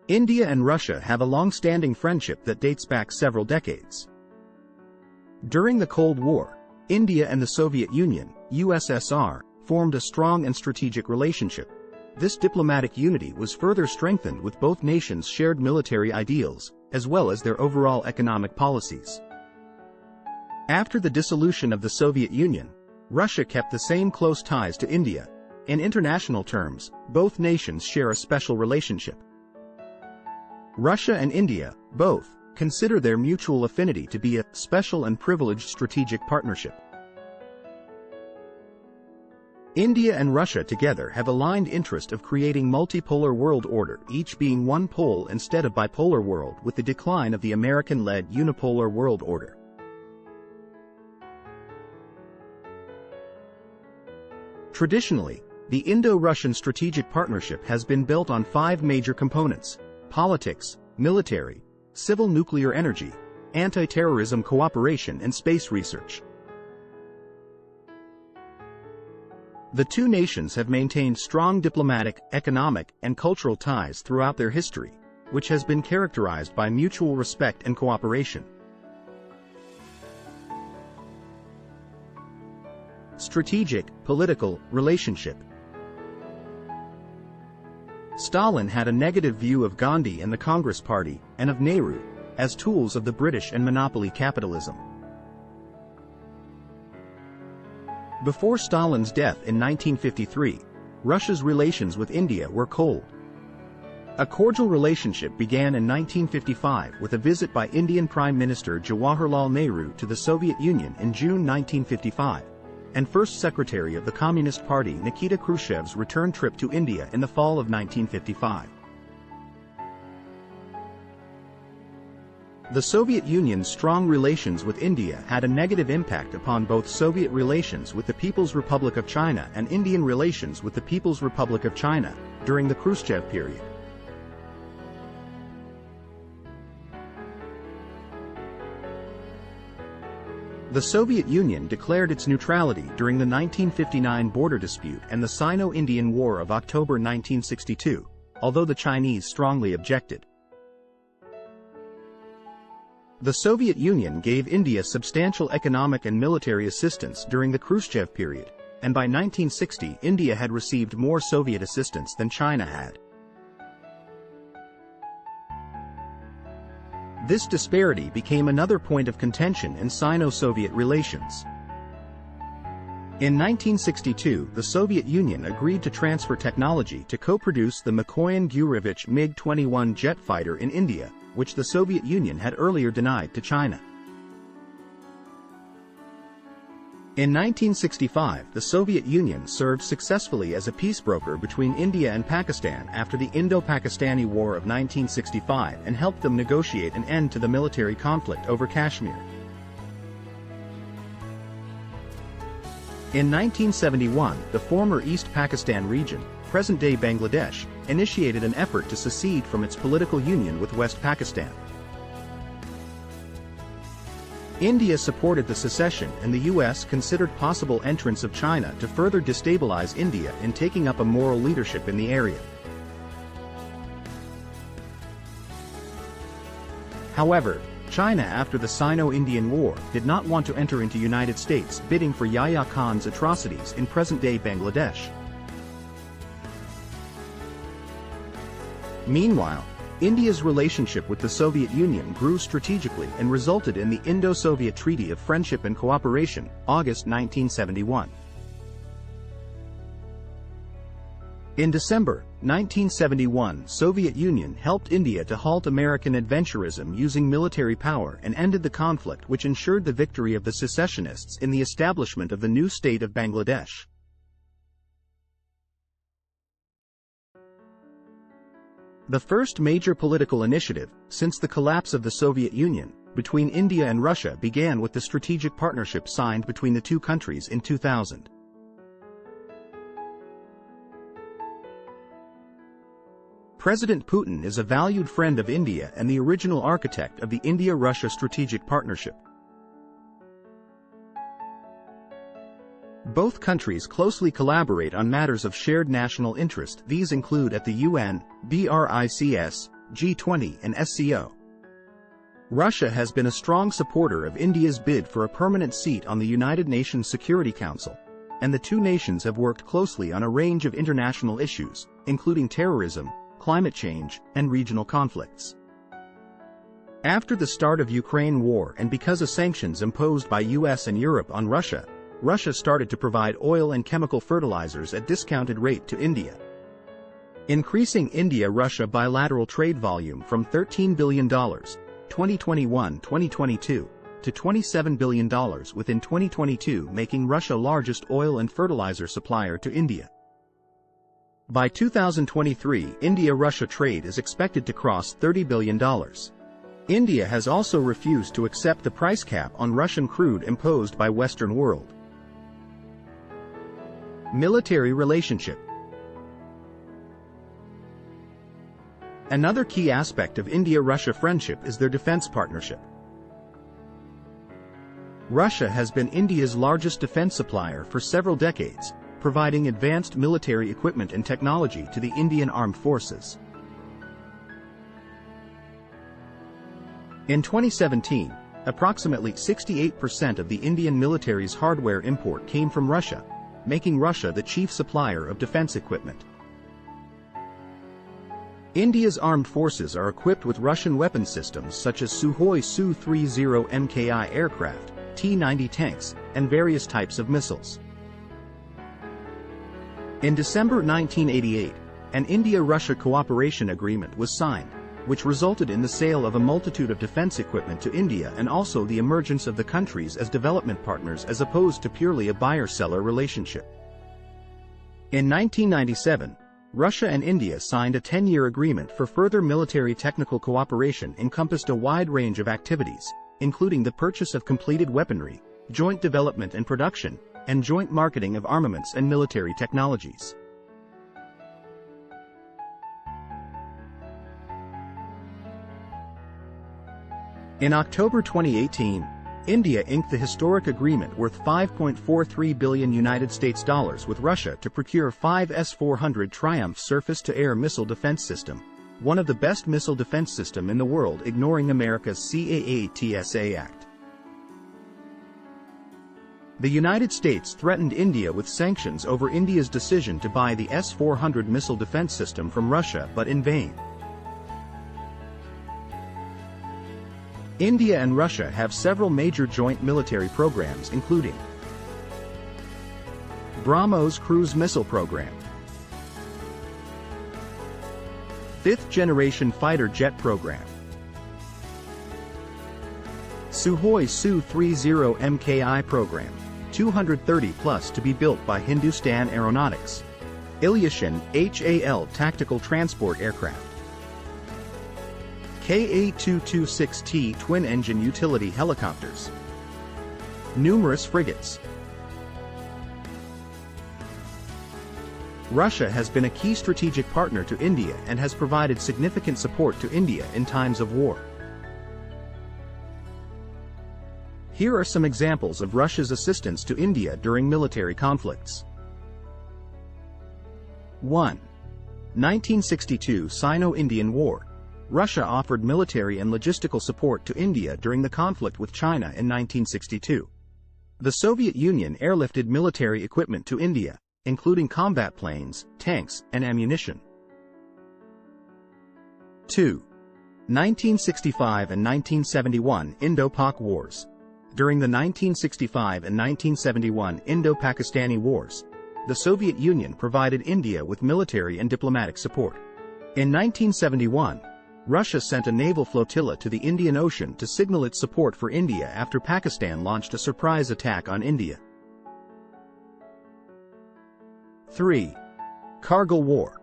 India and Russia have a long-standing friendship that dates back several decades. During the Cold War, India and the Soviet Union, USSR, formed a strong and strategic relationship. This diplomatic unity was further strengthened with both nations' shared military ideals, as well as their overall economic policies. After the dissolution of the Soviet Union, Russia kept the same close ties to India. In international terms, both nations share a special relationship. Russia and India, both, consider their mutual affinity to be a special and privileged strategic partnership. India and Russia together have aligned interest of creating multipolar world order, each being one pole instead of bipolar world, with the decline of the American-led unipolar world order. Traditionally, the Indo-Russian strategic partnership has been built on 5 major components: politics, military, civil nuclear energy, anti-terrorism cooperation and space research. The two nations have maintained strong diplomatic, economic, and cultural ties throughout their history, which has been characterized by mutual respect and cooperation. Strategic, political, relationship. Stalin had a negative view of Gandhi and the Congress Party, and of Nehru, as tools of the British and monopoly capitalism. Before Stalin's death in 1953, Russia's relations with India were cold. A cordial relationship began in 1955 with a visit by Indian Prime Minister Jawaharlal Nehru to the Soviet Union in June 1955, and First Secretary of the Communist Party Nikita Khrushchev's return trip to India in the fall of 1955. The Soviet Union's strong relations with India had a negative impact upon both Soviet relations with the People's Republic of China and Indian relations with the People's Republic of China during the Khrushchev period. The Soviet Union declared its neutrality during the 1959 border dispute and the Sino-Indian War of October 1962, although the Chinese strongly objected. The Soviet Union gave India substantial economic and military assistance during the Khrushchev period, and by 1960 India had received more Soviet assistance than China had. This disparity became another point of contention in Sino-Soviet relations. In 1962, the Soviet Union agreed to transfer technology to co-produce the Mikoyan-Gurevich MiG-21 jet fighter in India, which the Soviet Union had earlier denied to China. In 1965, the Soviet Union served successfully as a peace broker between India and Pakistan after the Indo-Pakistani War of 1965 and helped them negotiate an end to the military conflict over Kashmir. In 1971, the former East Pakistan region, present-day Bangladesh, initiated an effort to secede from its political union with West Pakistan. India supported the secession, and the U.S. considered possible entrance of China to further destabilize India in taking up a moral leadership in the area. However, China after the Sino-Indian War did not want to enter into United States bidding for Yahya Khan's atrocities in present-day Bangladesh. Meanwhile, India's relationship with the Soviet Union grew strategically and resulted in the Indo-Soviet Treaty of Friendship and Cooperation, August 1971. In December 1971, Soviet Union helped India to halt American adventurism using military power and ended the conflict, which ensured the victory of the secessionists in the establishment of the new state of Bangladesh. The first major political initiative, since the collapse of the Soviet Union, between India and Russia began with the strategic partnership signed between the two countries in 2000. President Putin is a valued friend of India and the original architect of the India-Russia strategic partnership. Both countries closely collaborate on matters of shared national interest. These include at the UN, BRICS, G20 and SCO. Russia has been a strong supporter of India's bid for a permanent seat on the United Nations Security Council, and the two nations have worked closely on a range of international issues, including terrorism, climate change, and regional conflicts. After the start of Ukraine war and because of sanctions imposed by US and Europe on Russia, Russia started to provide oil and chemical fertilizers at discounted rate to India, increasing India-Russia bilateral trade volume from $13 billion 2021-2022 to $27 billion within 2022, making Russia largest oil and fertilizer supplier to India. By 2023, India-Russia trade is expected to cross $30 billion. India has also refused to accept the price cap on Russian crude imposed by Western world. Military relationship. Another key aspect of India-Russia friendship is their defense partnership. Russia has been India's largest defense supplier for several decades, providing advanced military equipment and technology to the Indian Armed Forces. In 2017, approximately 68% of the Indian military's hardware import came from Russia, making Russia the chief supplier of defense equipment. India's armed forces are equipped with Russian weapon systems such as Sukhoi Su-30 Mki aircraft, T-90 tanks, and various types of missiles. In December 1988, an India-Russia cooperation agreement was signed, which resulted in the sale of a multitude of defense equipment to India and also the emergence of the countries as development partners as opposed to purely a buyer-seller relationship. In 1997, Russia and India signed a 10-year agreement for further military technical cooperation encompassed a wide range of activities, including the purchase of completed weaponry, joint development and production, and joint marketing of armaments and military technologies. In October 2018, India inked the historic agreement worth $5.43 billion with Russia to procure 5 S-400 Triumph surface-to-air missile defense system, one of the best missile defense system in the world, ignoring America's CAATSA Act. The United States threatened India with sanctions over India's decision to buy the S-400 missile defense system from Russia, but in vain. India and Russia have several major joint military programs, including BrahMos cruise missile program, 5th generation fighter jet program, Sukhoi Su-30 Mki program, 230 plus to be built by Hindustan Aeronautics, Ilyushin HAL tactical transport aircraft, Ka-226T twin-engine utility helicopters, numerous frigates. Russia has been a key strategic partner to India and has provided significant support to India in times of war. Here are some examples of Russia's assistance to India during military conflicts. 1. 1962 Sino-Indian War. Russia offered military and logistical support to India during the conflict with China in 1962. The Soviet Union airlifted military equipment to India, including combat planes, tanks, and ammunition. 2. 1965 and 1971 Indo-Pak Wars. During the 1965 and 1971 Indo-Pakistani Wars, the Soviet Union provided India with military and diplomatic support. In 1971, Russia sent a naval flotilla to the Indian Ocean to signal its support for India after Pakistan launched a surprise attack on India. 3. Kargil War.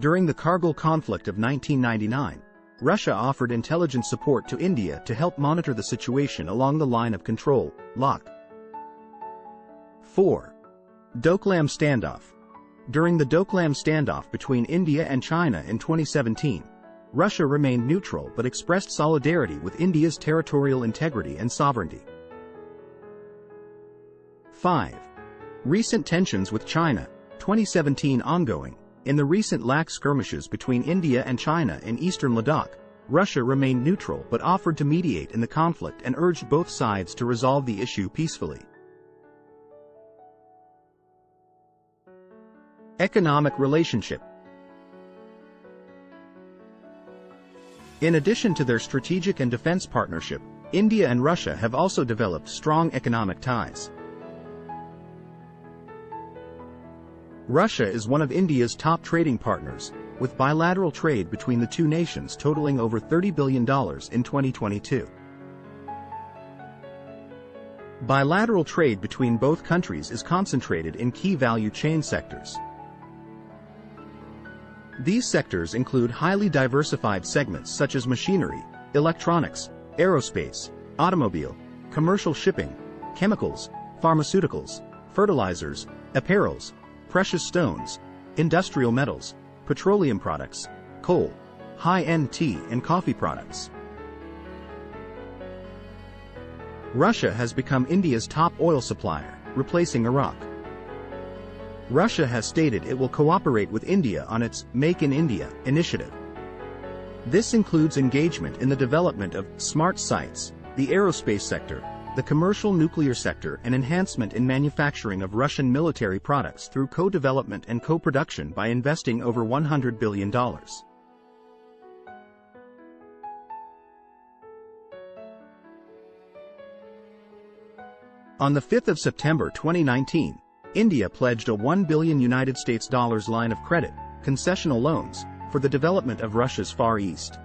During the Kargil conflict of 1999, Russia offered intelligence support to India to help monitor the situation along the line of control, LOC. 4. Doklam Standoff. During the Doklam Standoff between India and China in 2017, Russia remained neutral but expressed solidarity with India's territorial integrity and sovereignty. 5. Recent tensions with China, 2017 ongoing. In the recent lax skirmishes between India and China in eastern Ladakh, Russia remained neutral but offered to mediate in the conflict and urged both sides to resolve the issue peacefully. Economic relationship. In addition to their strategic and defense partnership, India and Russia have also developed strong economic ties. Russia is one of India's top trading partners, with bilateral trade between the two nations totaling over $30 billion in 2022. Bilateral trade between both countries is concentrated in key value chain sectors. These sectors include highly diversified segments such as machinery, electronics, aerospace, automobile, commercial shipping, chemicals, pharmaceuticals, fertilizers, apparels, precious stones, industrial metals, petroleum products, coal, high-end tea and coffee products. Russia has become India's top oil supplier, replacing Iraq. Russia has stated it will cooperate with India on its Make in India initiative. This includes engagement in the development of smart sites, the aerospace sector, the commercial nuclear sector, and enhancement in manufacturing of Russian military products through co-development and co-production by investing over $100 billion. On the 5th of September 2019, India pledged a $1 billion United States line of credit, concessional loans, for the development of Russia's Far East.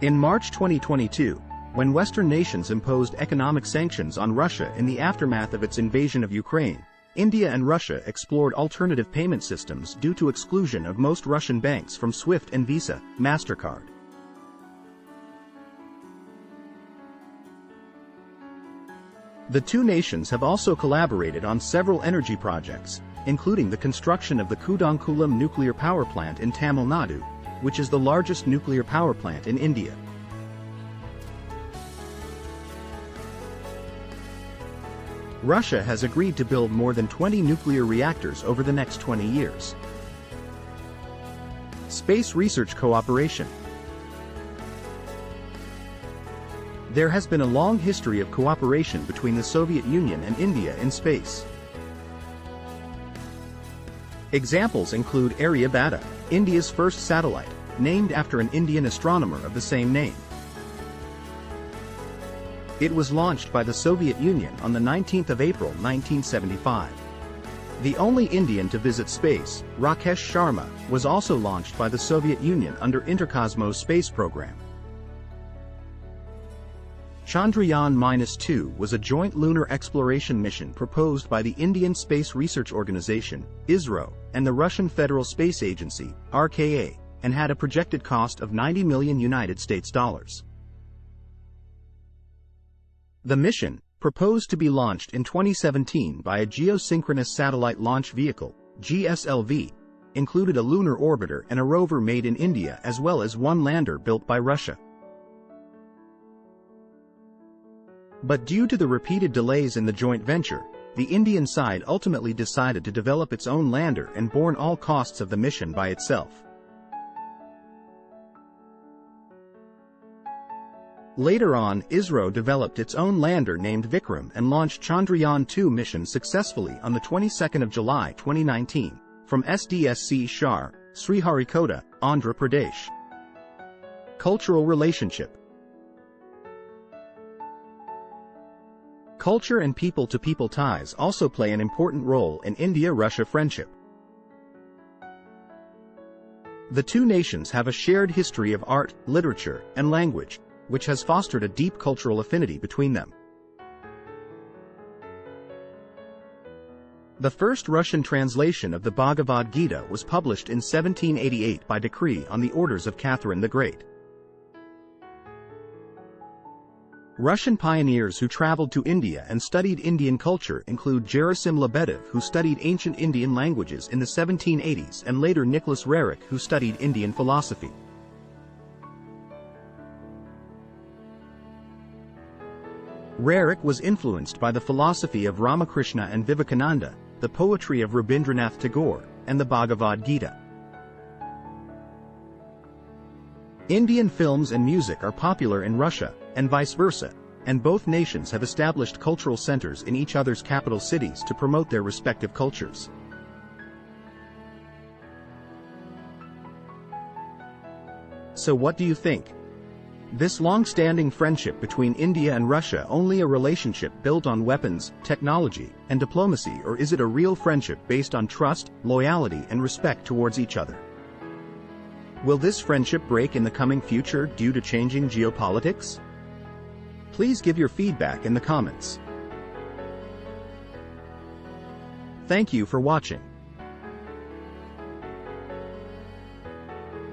In March 2022, when Western nations imposed economic sanctions on Russia in the aftermath of its invasion of Ukraine, India and Russia explored alternative payment systems due to exclusion of most Russian banks from SWIFT and Visa, MasterCard. The two nations have also collaborated on several energy projects, including the construction of the Kudankulam nuclear power plant in Tamil Nadu, which is the largest nuclear power plant in India. Russia has agreed to build more than 20 nuclear reactors over the next 20 years. Space research cooperation. There has been a long history of cooperation between the Soviet Union and India in space. Examples include Aryabhata, India's first satellite, named after an Indian astronomer of the same name. It was launched by the Soviet Union on the 19th of April 1975. The only Indian to visit space, Rakesh Sharma, was also launched by the Soviet Union under Interkosmos space program. Chandrayaan-2 was a joint lunar exploration mission proposed by the Indian Space Research Organization, ISRO, and the Russian Federal Space Agency, RKA, and had a projected cost of $90 million United States dollars. The mission, proposed to be launched in 2017 by a Geosynchronous Satellite Launch Vehicle, GSLV, included a lunar orbiter and a rover made in India as well as one lander built by Russia. But due to the repeated delays in the joint venture, the Indian side ultimately decided to develop its own lander and borne all costs of the mission by itself. Later on, ISRO developed its own lander named Vikram and launched Chandrayaan-2 mission successfully on the 22nd of July 2019, from SDSC Shar, Sriharikota, Andhra Pradesh. Cultural relationship. Culture and people-to-people ties also play an important role in India-Russia friendship. The two nations have a shared history of art, literature, and language, which has fostered a deep cultural affinity between them. The first Russian translation of the Bhagavad Gita was published in 1788 by decree on the orders of Catherine the Great. Russian pioneers who traveled to India and studied Indian culture include Gerasim Lebedev, who studied ancient Indian languages in the 1780s, and later Nicholas Roerich, who studied Indian philosophy. Roerich was influenced by the philosophy of Ramakrishna and Vivekananda, the poetry of Rabindranath Tagore, and the Bhagavad Gita. Indian films and music are popular in Russia, and vice versa, and both nations have established cultural centers in each other's capital cities to promote their respective cultures. So what do you think? This long-standing friendship between India and Russia only a relationship built on weapons, technology, and diplomacy, or is it a real friendship based on trust, loyalty, and respect towards each other? Will this friendship break in the coming future due to changing geopolitics? Please give your feedback in the comments. Thank you for watching.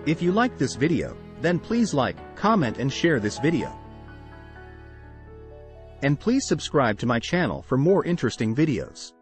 If you liked this video, then please like, comment and share this video. And please subscribe to my channel for more interesting videos.